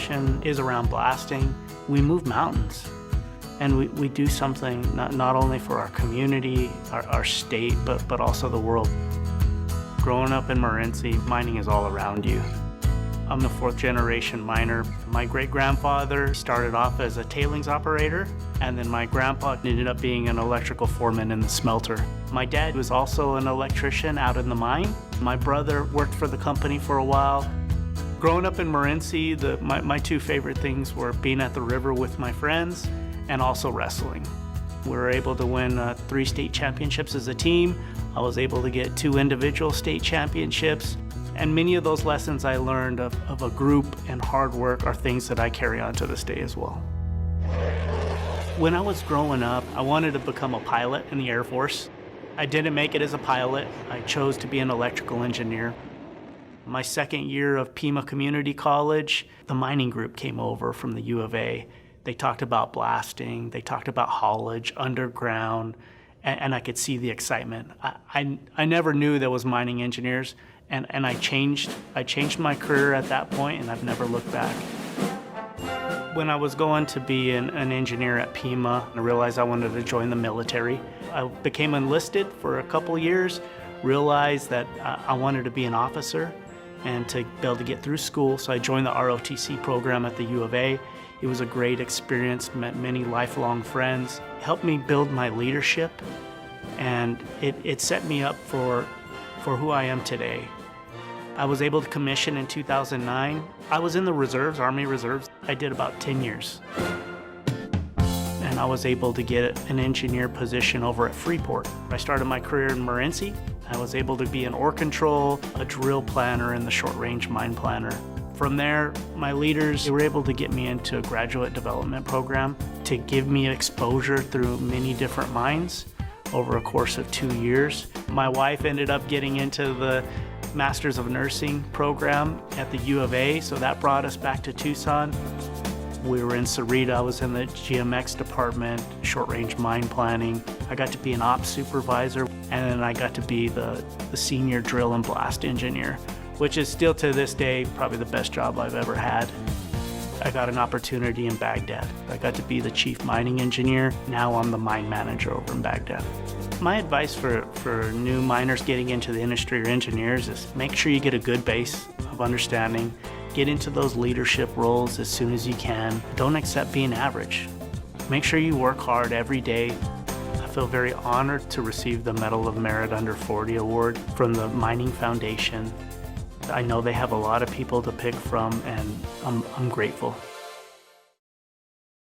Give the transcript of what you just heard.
passion is around blasting. We move mountains, and we do something not only for our community, our state, but also the world. Growing up in Morenci, mining is all around you. I'm the fourth generation miner. My great-grandfather started off as a tailings operator, and then my grandpa ended up being an electrical foreman in the smelter. My dad was also an electrician out in the mine. My brother worked for the company for a while. Growing up in Morenci, my two favorite things were being at the river with my friends and also wrestling. We were able to win 3 state championships as a team. I was able to get 2 individual state championships. And many of those lessons I learned of a group and hard work are things that I carry on to this day as well. When I was growing up, I wanted to become a pilot in the Air Force. I didn't make it as a pilot. I chose to be an electrical engineer. My second year of Pima Community College, the mining group came over from the U of A. They talked about blasting, they talked about haulage, underground, and I could see the excitement. I never knew there was mining engineers, and I changed my career at that point, and I've never looked back. When I was going to be an engineer at Pima, I realized I wanted to join the military. I became enlisted for a couple years, realized that I wanted to be an officer and to be able to get through school, so I joined the ROTC program at the U of A. It was a great experience, met many lifelong friends, helped me build my leadership, and it set me up for who I am today. I was able to commission in 2009. I was in the reserves, Army Reserves. I did about 10 years. And I was able to get an engineer position over at Freeport. I started my career in Morenci. I was able to be an ore control, a drill planner, and the short-range mine planner. From there, my leaders were able to get me into a graduate development program to give me exposure through many different mines over a course of 2 years. My wife ended up getting into the Masters of Nursing program at the U of A, so that brought us back to Tucson. We were in Cerrito. I was in the GMX department, short-range mine planning. I got to be an ops supervisor, and then I got to be the senior drill and blast engineer, which is still to this day probably the best job I've ever had. I got an opportunity in Bagdad. I got to be the chief mining engineer. Now I'm the mine manager over in Bagdad. My advice for new miners getting into the industry or engineers is make sure you get a good base of understanding. Get into those leadership roles as soon as you can. Don't accept being average. Make sure you work hard every day. I feel very honored to receive the Medal of Merit Under 40 Award from the Mining Foundation. I know they have a lot of people to pick from, and I'm grateful.